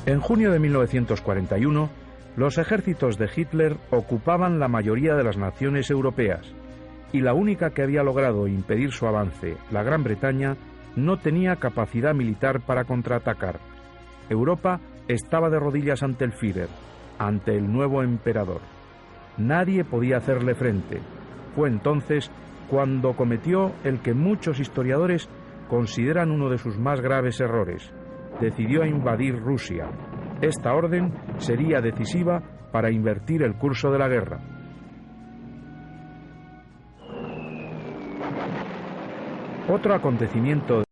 En junio de 1941, los ejércitos de Hitler ocupaban la mayoría de las naciones europeas, y la única que había logrado impedir su avance, la Gran Bretaña, no tenía capacidad militar para contraatacar. Europa estaba de rodillas ante el Führer, ante el nuevo emperador. Nadie podía hacerle frente. Fue entonces cuando cometió el que muchos historiadores consideran uno de sus más graves errores. Decidió invadir Rusia. Esta orden sería decisiva para invertir el curso de la guerra. Otro acontecimiento de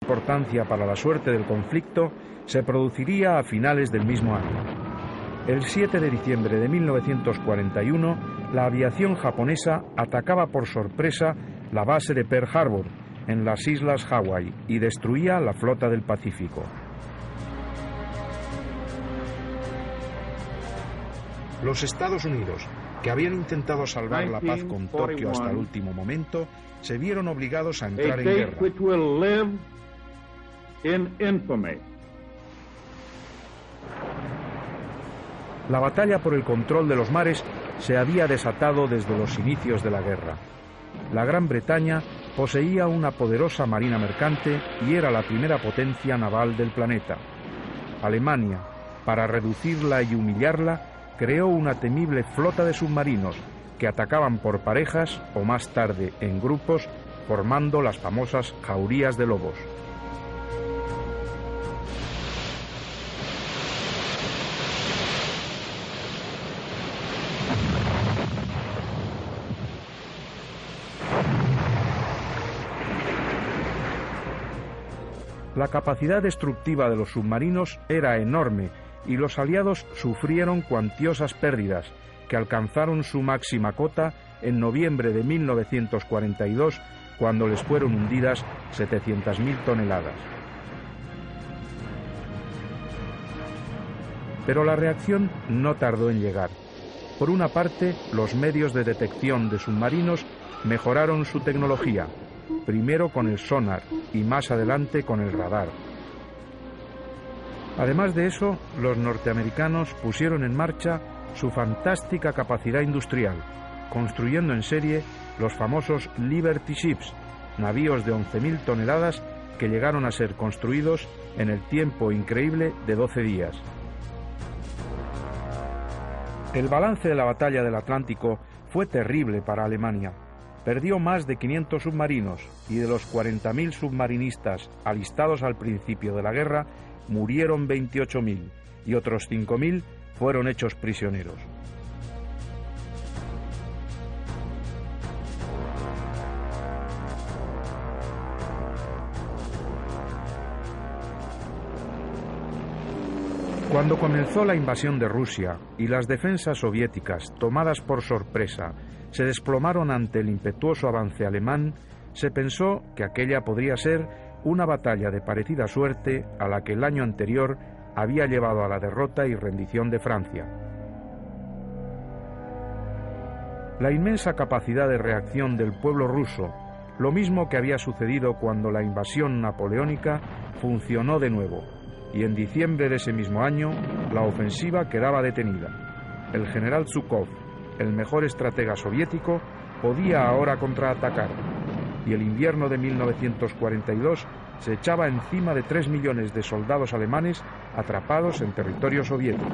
importancia para la suerte del conflicto se produciría a finales del mismo año. El 7 de diciembre de 1941, la aviación japonesa atacaba por sorpresa la base de Pearl Harbor, en las islas Hawái, y destruía la flota del Pacífico. Los Estados Unidos, que habían intentado salvar la paz con Tokio hasta el último momento, se vieron obligados a entrar en guerra. La batalla por el control de los mares se había desatado desde los inicios de la guerra. La Gran Bretaña poseía una poderosa marina mercante y era la primera potencia naval del planeta. Alemania, para reducirla y humillarla, creó una temible flota de submarinos que atacaban por parejas o más tarde en grupos, formando las famosas jaurías de lobos. La capacidad destructiva de los submarinos era enorme y los aliados sufrieron cuantiosas pérdidas, que alcanzaron su máxima cota en noviembre de 1942, cuando les fueron hundidas 700.000 toneladas. Pero la reacción no tardó en llegar. Por una parte, los medios de detección de submarinos mejoraron su tecnología, primero con el sonar y más adelante con el radar. Además de eso, los norteamericanos pusieron en marcha su fantástica capacidad industrial, construyendo en serie los famosos Liberty Ships, navíos de 11.000 toneladas que llegaron a ser construidos en el tiempo increíble de 12 días. El balance de la batalla del Atlántico fue terrible para Alemania. Perdió más de 500 submarinos y de los 40.000 submarinistas alistados al principio de la guerra, murieron 28.000 y otros 5.000 fueron hechos prisioneros. Cuando comenzó la invasión de Rusia y las defensas soviéticas, tomadas por sorpresa, se desplomaron ante el impetuoso avance alemán, se pensó que aquella podría ser una batalla de parecida suerte a la que el año anterior había llevado a la derrota y rendición de Francia. La inmensa capacidad de reacción del pueblo ruso, lo mismo que había sucedido cuando la invasión napoleónica, funcionó de nuevo, y en diciembre de ese mismo año la ofensiva quedaba detenida. El general Zhukov, el mejor estratega soviético, podía ahora contraatacar, y el invierno de 1942 se echaba encima de 3 millones de soldados alemanes atrapados en territorio soviético.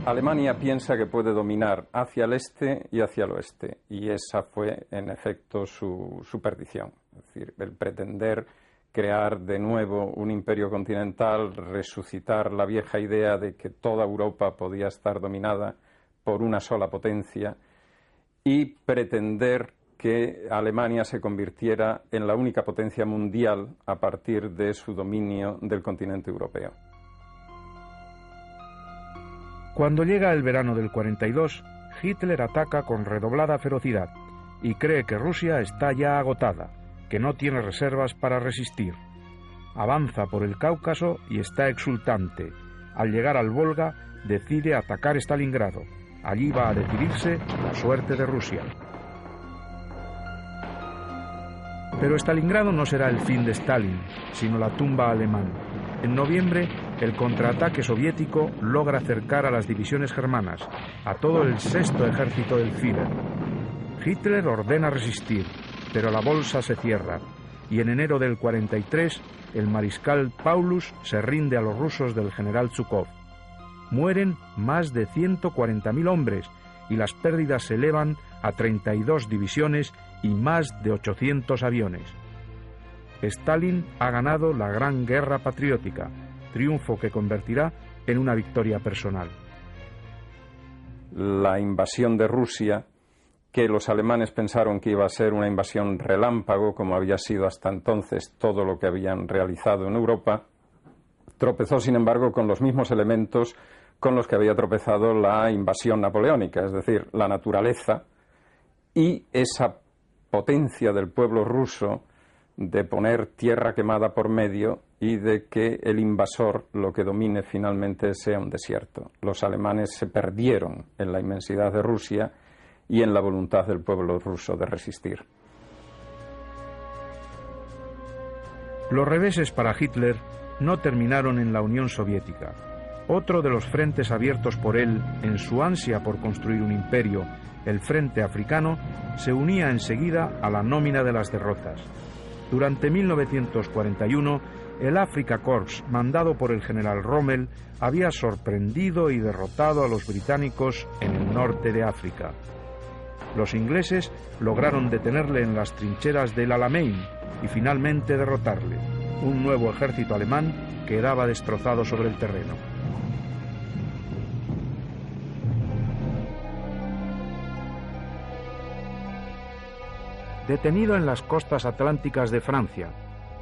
Alemania piensa que puede dominar hacia el este y hacia el oeste, y esa fue, en efecto, su perdición. Es decir, el pretender crear de nuevo un imperio continental, resucitar la vieja idea de que toda Europa podía estar dominada por una sola potencia y pretender que Alemania se convirtiera en la única potencia mundial a partir de su dominio del continente europeo. Cuando llega el verano del 42, Hitler ataca con redoblada ferocidad y cree que Rusia está ya agotada, que no tiene reservas para resistir. Avanza por el Cáucaso y está exultante. Al llegar al Volga, decide atacar Stalingrado. Allí va a decidirse la suerte de Rusia. Pero Stalingrado no será el fin de Stalin, sino la tumba alemana. En noviembre, el contraataque soviético logra acercar a las divisiones germanas, a todo el sexto ejército del Führer. Hitler ordena resistir, pero la bolsa se cierra, y en enero del 43, el mariscal Paulus se rinde a los rusos del general Zhukov. Mueren más de 140.000 hombres, y las pérdidas se elevan a 32 divisiones y más de 800 aviones. Stalin ha ganado la Gran Guerra Patriótica, triunfo que convertirá en una victoria personal. La invasión de Rusia, que los alemanes pensaron que iba a ser una invasión relámpago, como había sido hasta entonces todo lo que habían realizado en Europa, tropezó, sin embargo, con los mismos elementos con los que había tropezado la invasión napoleónica, es decir, la naturaleza y esa potencia del pueblo ruso de poner tierra quemada por medio y de que el invasor lo que domine finalmente sea un desierto. Los alemanes se perdieron en la inmensidad de Rusia y en la voluntad del pueblo ruso de resistir. Los reveses para Hitler no terminaron en la Unión Soviética. Otro de los frentes abiertos por él en su ansia por construir un imperio, el Frente Africano, se unía enseguida a la nómina de las derrotas. Durante 1941, el Afrika Korps, mandado por el general Rommel, había sorprendido y derrotado a los británicos en el norte de África. Los ingleses lograron detenerle en las trincheras del Alamein y finalmente derrotarle. Un nuevo ejército alemán quedaba destrozado sobre el terreno. Detenido en las costas atlánticas de Francia,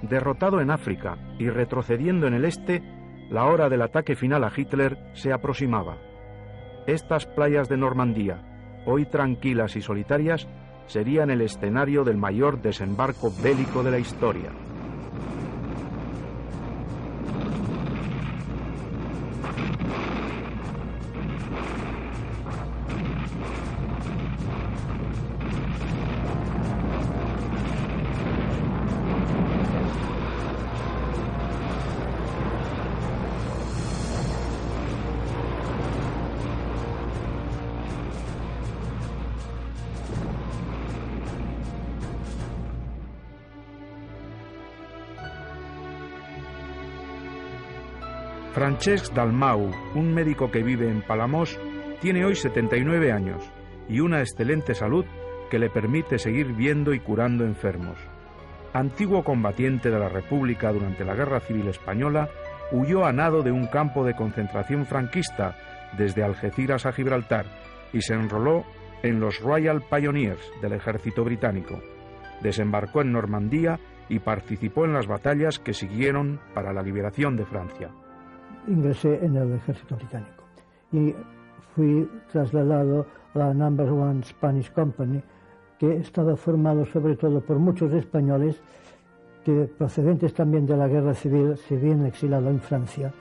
derrotado en África y retrocediendo en el este, la hora del ataque final a Hitler se aproximaba. Estas playas de Normandía, hoy tranquilas y solitarias, serían el escenario del mayor desembarco bélico de la historia. Francesc Dalmau, un médico que vive en Palamós, tiene hoy 79 años y una excelente salud que le permite seguir viendo y curando enfermos. Antiguo combatiente de la República durante la Guerra Civil Española, huyó a nado de un campo de concentración franquista desde Algeciras a Gibraltar y se enroló en los Royal Pioneers del ejército británico. Desembarcó en Normandía y participó en las batallas que siguieron para la liberación de Francia. Ingresé en el ejército británico y fui trasladado a la No. 1 Spanish Company, que estaba formado sobre todo por muchos españoles que, procedentes también de la guerra civil, se habían exilado en Francia.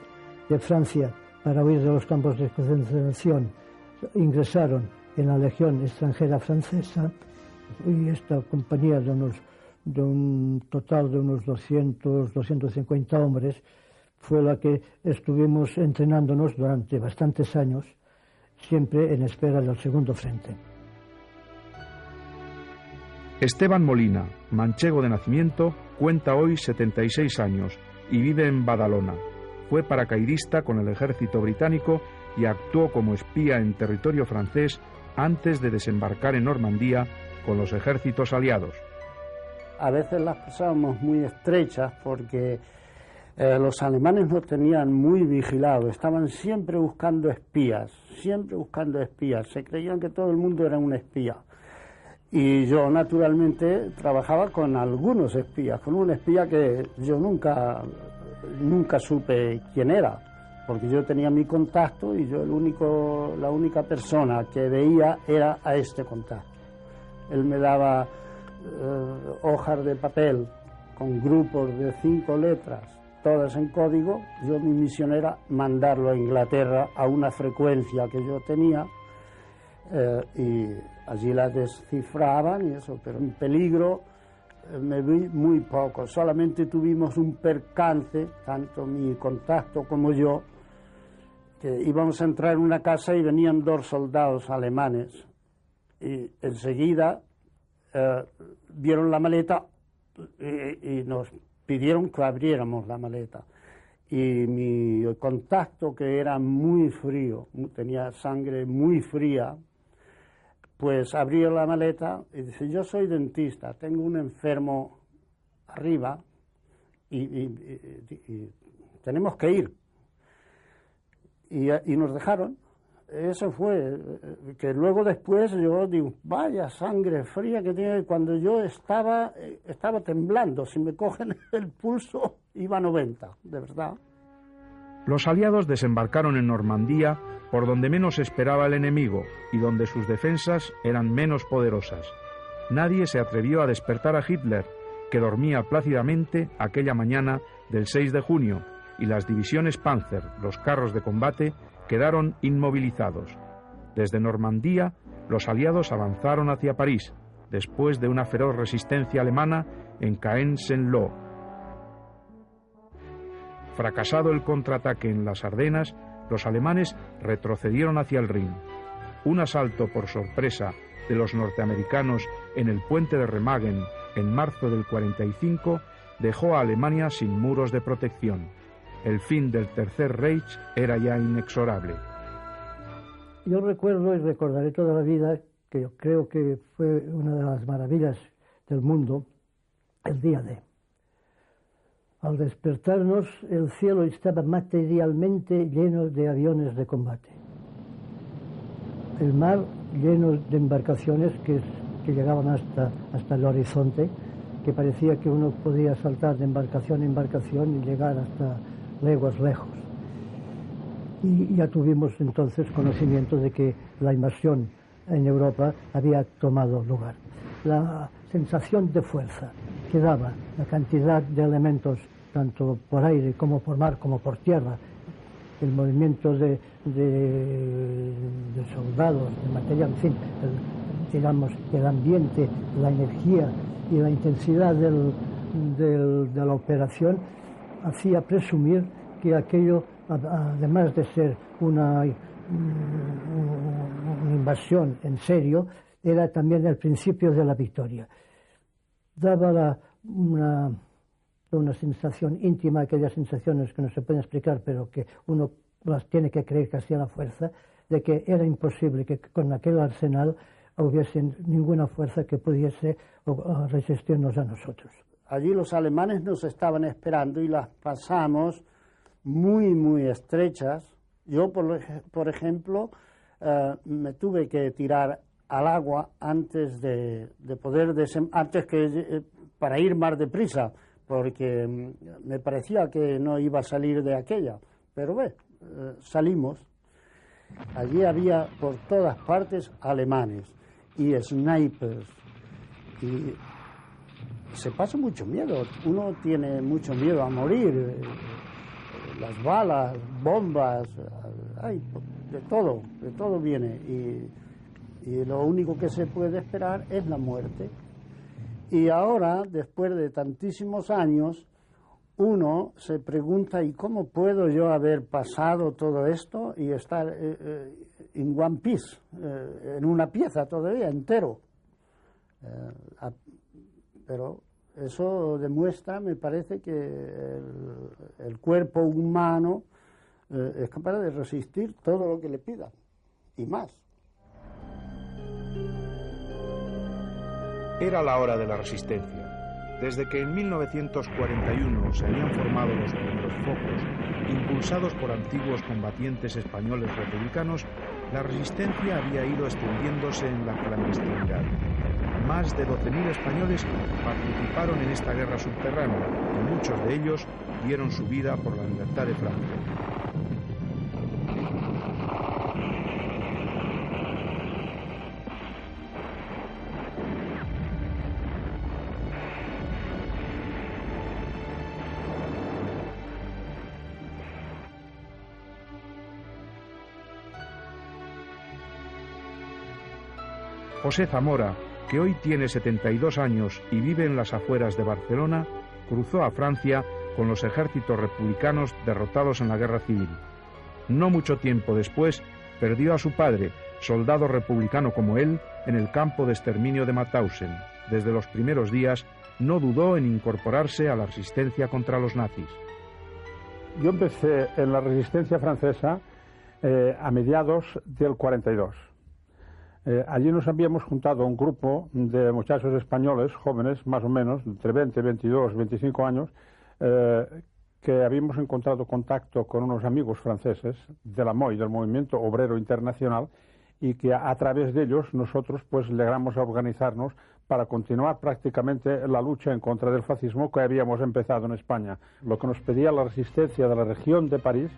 De Francia, para huir de los campos de concentración, ingresaron en la Legión extranjera francesa, y esta compañía de un total de unos 250 hombres fue la que estuvimos entrenándonos durante bastantes años, siempre en espera del segundo frente. Esteban Molina, manchego de nacimiento, cuenta hoy 76 años y vive en Badalona. Fue paracaidista con el ejército británico y actuó como espía en territorio francés antes de desembarcar en Normandía con los ejércitos aliados. A veces las pasábamos muy estrechas porque los alemanes nos tenían muy vigilados, estaban siempre buscando espías, se creían que todo el mundo era un espía. Y yo naturalmente trabajaba con algunos espías, con un espía que yo nunca supe quién era, porque yo tenía mi contacto y yo la única persona que veía era a este contacto. Él me daba hojas de papel con grupos de 5 letras, todas en código. Yo, mi misión era mandarlo a Inglaterra a una frecuencia que yo tenía, y allí las descifraban y eso, pero en peligro me vi muy poco, solamente tuvimos un percance, tanto mi contacto como yo, que íbamos a entrar en una casa y venían 2 soldados alemanes y enseguida vieron la maleta y nos pidieron que abriéramos la maleta. Y mi contacto, que era muy frío, tenía sangre muy fría, pues abrió la maleta y dice: yo soy dentista, tengo un enfermo arriba y tenemos que ir. Y nos dejaron. Eso fue, que luego después yo digo: vaya sangre fría que tiene. Cuando yo estaba temblando, si me cogen el pulso iba a 90, de verdad. Los aliados desembarcaron en Normandía, por donde menos esperaba el enemigo y donde sus defensas eran menos poderosas. Nadie se atrevió a despertar a Hitler, que dormía plácidamente aquella mañana del 6 de junio, y las divisiones Panzer, los carros de combate, quedaron inmovilizados. Desde Normandía, los aliados avanzaron hacia París, después de una feroz resistencia alemana en Caen-Saint-Lô. Fracasado el contraataque en las Ardenas, los alemanes retrocedieron hacia el Rin. Un asalto por sorpresa de los norteamericanos en el puente de Remagen en marzo del 45 dejó a Alemania sin muros de protección. El fin del Tercer Reich era ya inexorable. Yo recuerdo y recordaré toda la vida que yo creo que fue una de las maravillas del mundo, el día D. Al despertarnos, el cielo estaba materialmente lleno de aviones de combate. El mar lleno de embarcaciones que llegaban hasta el horizonte, que parecía que uno podía saltar de embarcación en embarcación y llegar hasta leguas lejos. Y ya tuvimos entonces conocimiento de que la invasión en Europa había tomado lugar. La sensación de fuerza que daba la cantidad de elementos, tanto por aire como por mar como por tierra, el movimiento de soldados, de material, en fin, digamos, el ambiente, la energía y la intensidad de la operación, hacía presumir que aquello, además de ser una invasión en serio, era también el principio de la victoria. Daba una sensación íntima, aquellas sensaciones que no se pueden explicar, pero que uno las tiene que creer casi a la fuerza, de que era imposible que con aquel arsenal hubiese ninguna fuerza que pudiese resistirnos a nosotros. Allí los alemanes nos estaban esperando y las pasamos muy, muy estrechas. Yo, por ejemplo, me tuve que tirar al agua antes de poder para ir más deprisa, porque me parecía que no iba a salir de aquella. Pero salimos. Allí había por todas partes alemanes y snipers. Y se pasa mucho miedo. Uno tiene mucho miedo a morir. Las balas, bombas, de todo viene. Y lo único que se puede esperar es la muerte. Y ahora, después de tantísimos años, uno se pregunta: ¿y cómo puedo yo haber pasado todo esto y estar en one piece, en una pieza todavía, entero? Pero eso demuestra, me parece, que el cuerpo humano es capaz de resistir todo lo que le pida, y más. Era la hora de la resistencia. Desde que en 1941 se habían formado los primeros focos, impulsados por antiguos combatientes españoles republicanos, la resistencia había ido extendiéndose en la clandestinidad. Más de 12.000 españoles participaron en esta guerra subterránea y muchos de ellos dieron su vida por la libertad de Francia. José Zamora, que hoy tiene 72 años y vive en las afueras de Barcelona, cruzó a Francia con los ejércitos republicanos derrotados en la Guerra Civil. No mucho tiempo después, perdió a su padre, soldado republicano como él, en el campo de exterminio de Mauthausen. Desde los primeros días, no dudó en incorporarse a la resistencia contra los nazis. Yo empecé en la resistencia francesa a mediados del 42. Allí nos habíamos juntado un grupo de muchachos españoles, jóvenes más o menos, entre 20, 22, 25 años, que habíamos encontrado contacto con unos amigos franceses de la MOI, del Movimiento Obrero Internacional, y que a través de ellos nosotros pues logramos organizarnos para continuar prácticamente la lucha en contra del fascismo que habíamos empezado en España. Lo que nos pedía la resistencia de la región de París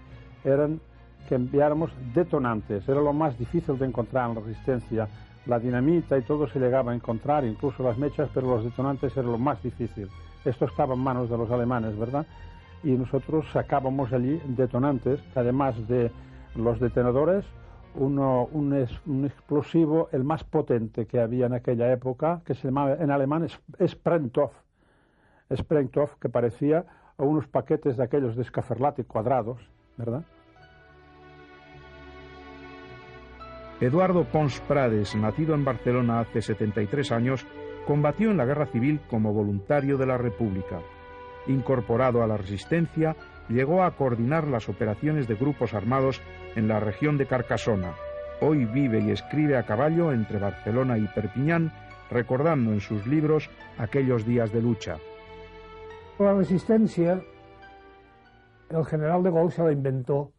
eran que enviáramos detonantes. Era lo más difícil de encontrar en la resistencia. La dinamita y todo se llegaba a encontrar, incluso las mechas, pero los detonantes era lo más difícil. Esto estaba en manos de los alemanes, ¿verdad? Y nosotros sacábamos allí detonantes, además de los detonadores, un explosivo, el más potente que había en aquella época, que se llamaba en alemán Sprengstoff, que parecía a unos paquetes de aquellos de escaferlate cuadrados, ¿verdad? Eduardo Pons Prades, nacido en Barcelona hace 73 años, combatió en la Guerra Civil como voluntario de la República. Incorporado a la Resistencia, llegó a coordinar las operaciones de grupos armados en la región de Carcassona. Hoy vive y escribe a caballo entre Barcelona y Perpiñán, recordando en sus libros aquellos días de lucha. La Resistencia, el general de Gaulle se la inventó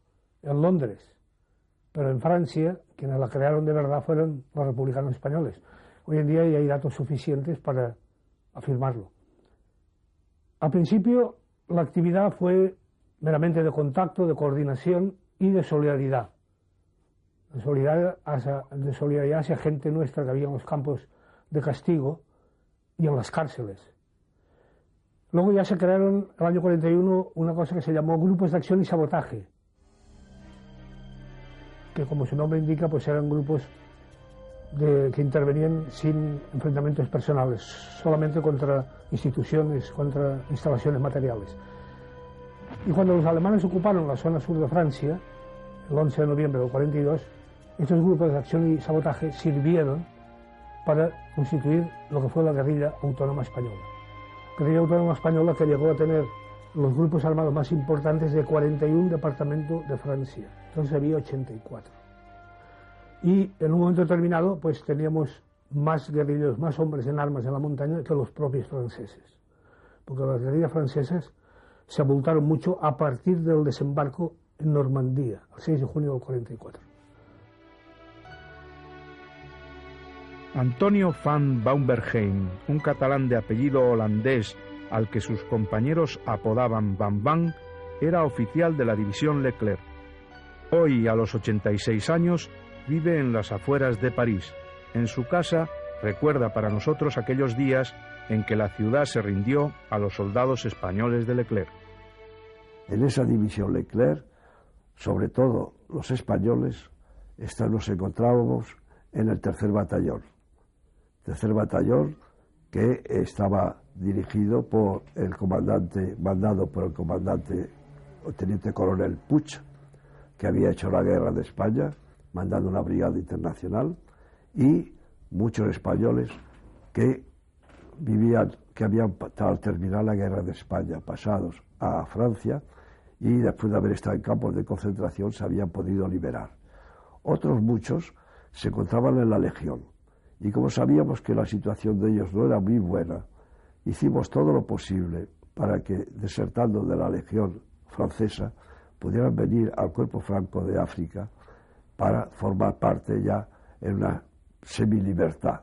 en Londres, pero en Francia, quienes la crearon de verdad fueron los republicanos españoles. Hoy en día ya hay datos suficientes para afirmarlo. Al principio, la actividad fue meramente de contacto, de coordinación y de solidaridad. De solidaridad hacia gente nuestra que había en los campos de castigo y en las cárceles. Luego ya se crearon, en el año 41, una cosa que se llamó grupos de acción y sabotaje, que como su nombre indica, pues eran grupos que intervenían sin enfrentamientos personales, solamente contra instituciones, contra instalaciones materiales. Y cuando los alemanes ocuparon la zona sur de Francia, el 11 de noviembre del 42, estos grupos de acción y sabotaje sirvieron para constituir lo que fue la guerrilla autónoma española. Guerrilla autónoma española que llegó a tener los grupos armados más importantes de 41 departamentos de Francia. Entonces había 84. Y en un momento determinado, pues teníamos más guerrilleros, más hombres en armas en la montaña que los propios franceses. Porque las guerrillas francesas se abultaron mucho a partir del desembarco en Normandía, el 6 de junio del 44. Antonio van Baumberheim, un catalán de apellido holandés al que sus compañeros apodaban Van Van, era oficial de la división Leclerc. Hoy, a los 86 años, vive en las afueras de París. En su casa recuerda para nosotros aquellos días en que la ciudad se rindió a los soldados españoles de Leclerc. En esa división Leclerc, sobre todo los españoles, nos encontrábamos en el tercer batallón. Tercer batallón que estaba dirigido por el comandante, mandado por el comandante o teniente coronel Puig, que había hecho la guerra de España, mandando una brigada internacional, y muchos españoles que habían al terminar la guerra de España, pasados a Francia, y después de haber estado en campos de concentración se habían podido liberar. Otros muchos se encontraban en la Legión, y como sabíamos que la situación de ellos no era muy buena, hicimos todo lo posible para que, desertando de la Legión francesa, pudieran venir al Cuerpo Franco de África para formar parte ya en una semilibertad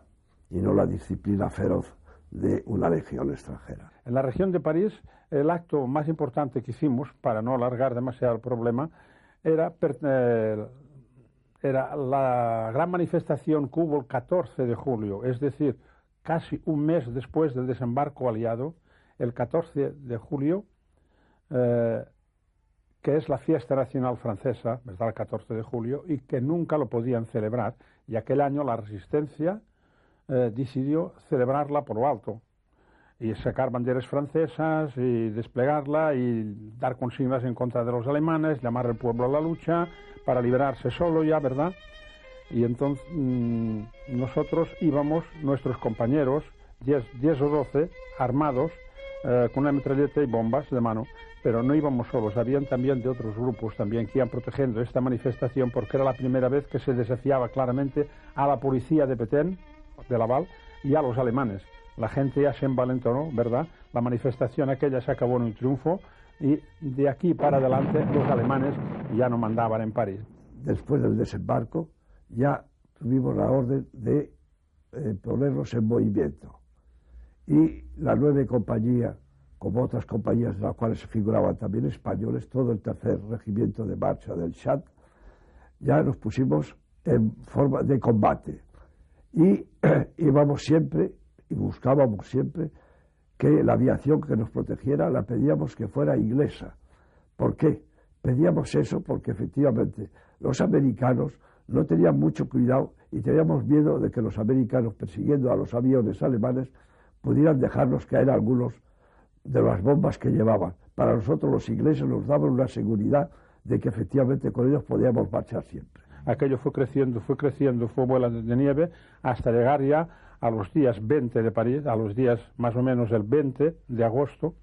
y no la disciplina feroz de una legión extranjera. En la región de París, el acto más importante que hicimos, para no alargar demasiado el problema, era la gran manifestación que hubo el 14 de julio, es decir, casi un mes después del desembarco aliado, el 14 de julio, que es la fiesta nacional francesa, ¿verdad?, el 14 de julio, y que nunca lo podían celebrar, y aquel año la resistencia decidió celebrarla por lo alto y sacar banderas francesas y desplegarla y dar consignas en contra de los alemanes, llamar al pueblo a la lucha para liberarse solo ya, ¿verdad? Y entonces nosotros íbamos, nuestros compañeros, 10 o 12, armados, con una metralleta y bombas de mano, pero no íbamos solos, habían también de otros grupos también que iban protegiendo esta manifestación, porque era la primera vez que se desafiaba claramente a la policía de Petén, de Laval, y a los alemanes. La gente ya se envalentonó, ¿verdad? La manifestación aquella se acabó en un triunfo y de aquí para adelante los alemanes ya no mandaban en París. Después del desembarco ya tuvimos la orden de ponernos en movimiento. Y la 9 compañía, como otras compañías de las cuales se figuraban también españoles, todo el tercer regimiento de marcha del Chad, ya nos pusimos en forma de combate. Y íbamos siempre y buscábamos siempre que la aviación que nos protegiera la pedíamos que fuera inglesa. ¿Por qué? Pedíamos eso porque efectivamente los americanos no tenían mucho cuidado y teníamos miedo de que los americanos, persiguiendo a los aviones alemanes, pudieran dejarnos caer algunos de las bombas que llevaban. Para nosotros los ingleses nos daban una seguridad de que efectivamente con ellos podíamos marchar siempre. Aquello fue creciendo, fue bola de nieve, hasta llegar ya a los días 20 de París, a los días más o menos el 20 de agosto,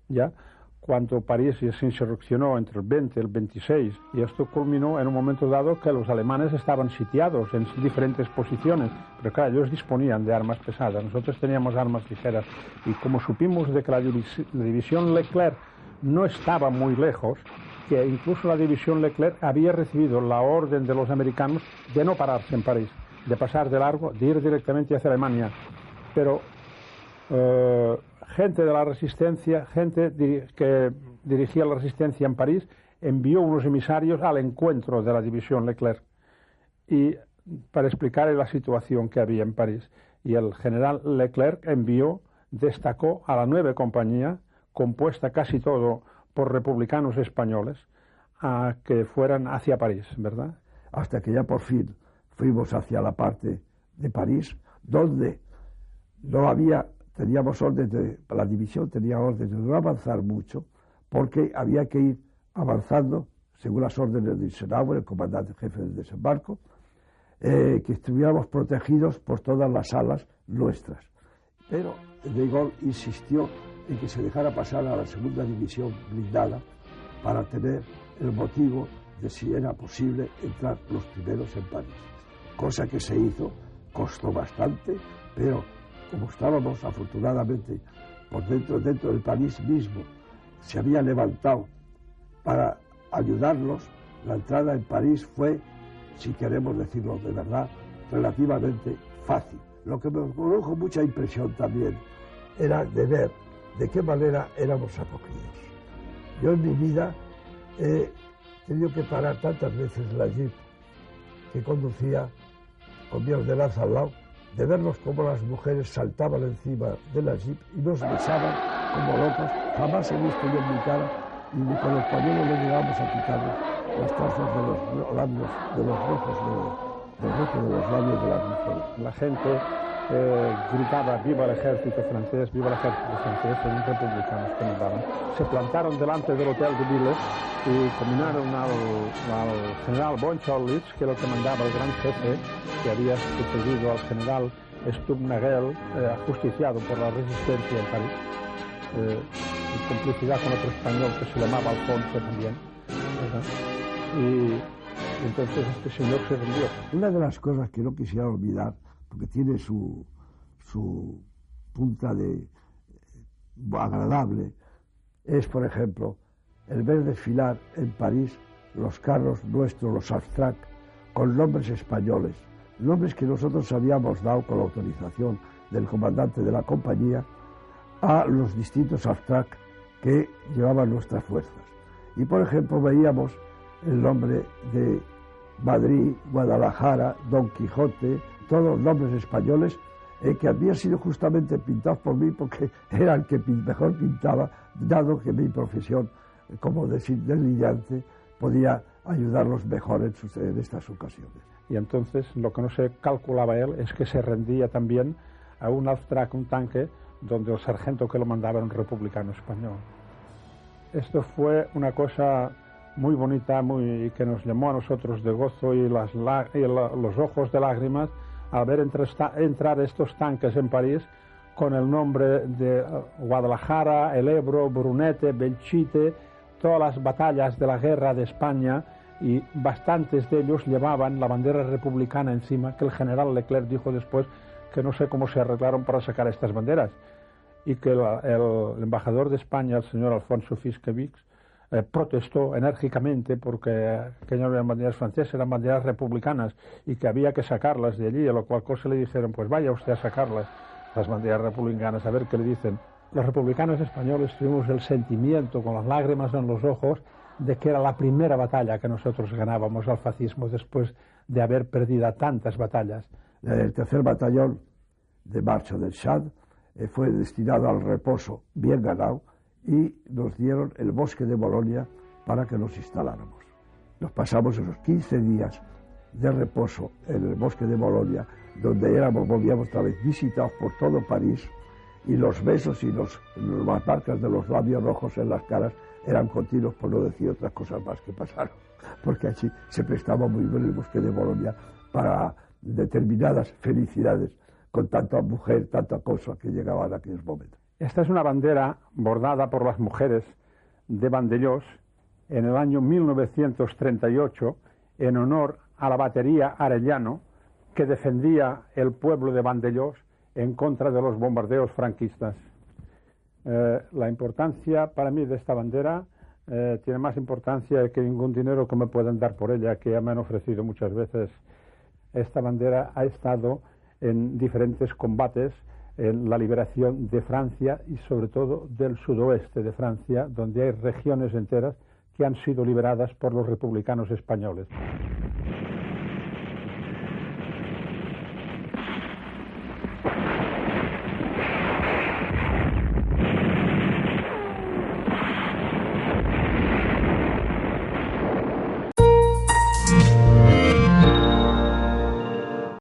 ya, cuando París se insurreccionó entre el 20 y el 26, y esto culminó en un momento dado que los alemanes estaban sitiados en diferentes posiciones, pero claro, ellos disponían de armas pesadas, nosotros teníamos armas ligeras, y como supimos de que la división Leclerc no estaba muy lejos, que incluso la división Leclerc había recibido la orden de los americanos de no pararse en París, de pasar de largo, de ir directamente hacia Alemania, pero gente de la resistencia, gente que dirigía la resistencia en París, envió unos emisarios al encuentro de la división Leclerc y para explicarle la situación que había en París. Y el general Leclerc destacó a la 9 compañía, compuesta casi todo por republicanos españoles, a que fueran hacia París, ¿verdad? Hasta que ya por fin fuimos hacia la parte de París, donde no había... Teníamos orden la división tenía orden de no avanzar mucho, porque había que ir avanzando, según las órdenes de Eisenhower, el comandante jefe del desembarco, que estuviéramos protegidos por todas las alas nuestras. Pero de Gaulle insistió en que se dejara pasar a la segunda división blindada para tener el motivo de si era posible entrar los primeros en París. Cosa que se hizo, costó bastante, pero como estábamos afortunadamente por dentro del París mismo, se había levantado para ayudarlos, la entrada en París fue, si queremos decirlo de verdad, relativamente fácil. Lo que me produjo mucha impresión también era de ver de qué manera éramos acogidos. Yo en mi vida he tenido que parar tantas veces la jeep que conducía con mi ordenanza al lado, de verlos como las mujeres saltaban encima de la jeep y nos besaban como locos. Jamás he visto yo en mi cara y ni con el pañuelo le llegamos a quitarle las trazas de los labios, de los rojos, del rojo de los labios de las mujeres. La gente gritaba viva el ejército francés, eran republicanos que nos daban. Se plantaron delante del hotel de Ville y combinaron al general von Scholitz, que era el que mandaba el gran jefe, que había sucedido al general Stumpnagel, ajusticiado por la resistencia en París, en complicidad con otro español que se llamaba Alfonso también, ¿verdad? Y entonces este señor se rindió. Una de las cosas que no quisiera olvidar, porque tiene su punta de agradable, es, por ejemplo, el ver desfilar en París los carros nuestros, los Abstract, con nombres españoles, nombres que nosotros habíamos dado con la autorización del comandante de la compañía a los distintos Abstract que llevaban nuestras fuerzas. Y, por ejemplo, veíamos el nombre de Madrid, Guadalajara, Don Quijote, todos los nombres españoles que habían sido justamente pintados por mí porque era el que mejor pintaba, dado que mi profesión como deslineante podía ayudarlos mejor en estas ocasiones. Y entonces lo que no se calculaba él es que se rendía también a un Austrac, un tanque, donde el sargento que lo mandaba era un republicano español. Esto fue una cosa muy bonita, que nos llamó a nosotros de gozo y los ojos de lágrimas al ver entrar estos tanques en París con el nombre de Guadalajara, el Ebro, Brunete, Belchite, todas las batallas de la guerra de España, y bastantes de ellos llevaban la bandera republicana encima, que el general Leclerc dijo después que no sé cómo se arreglaron para sacar estas banderas, y que el embajador de España, el señor Alfonso Fiskevix, protestó enérgicamente porque aquellas eran banderas francesas, eran banderas republicanas, y que había que sacarlas de allí, a lo cual cosa le dijeron, pues vaya usted a sacarlas, las banderas republicanas, a ver qué le dicen. Los republicanos españoles tuvimos el sentimiento, con las lágrimas en los ojos, de que era la primera batalla que nosotros ganábamos al fascismo después de haber perdido tantas batallas. El tercer batallón de marcha del Chad fue destinado al reposo bien ganado y nos dieron el bosque de Bolonia para que nos instaláramos. Nos pasamos esos 15 días de reposo en el bosque de Bolonia, donde volvíamos otra vez visitados por todo París, y los besos y las marcas de los labios rojos en las caras eran continuos, por no decir otras cosas más que pasaron, porque allí se prestaba muy bien el bosque de Bolonia para determinadas felicidades, con tanta mujer, tanta cosa que llegaban a aquellos momentos. Esta es una bandera bordada por las mujeres de Vandellós en el año 1938 en honor a la batería Arellano, que defendía el pueblo de Vandellós en contra de los bombardeos franquistas. La importancia para mí de esta bandera tiene más importancia que ningún dinero que me puedan dar por ella, que ya me han ofrecido muchas veces. Esta bandera ha estado en diferentes combates en la liberación de Francia y sobre todo del sudoeste de Francia, donde hay regiones enteras que han sido liberadas por los republicanos españoles.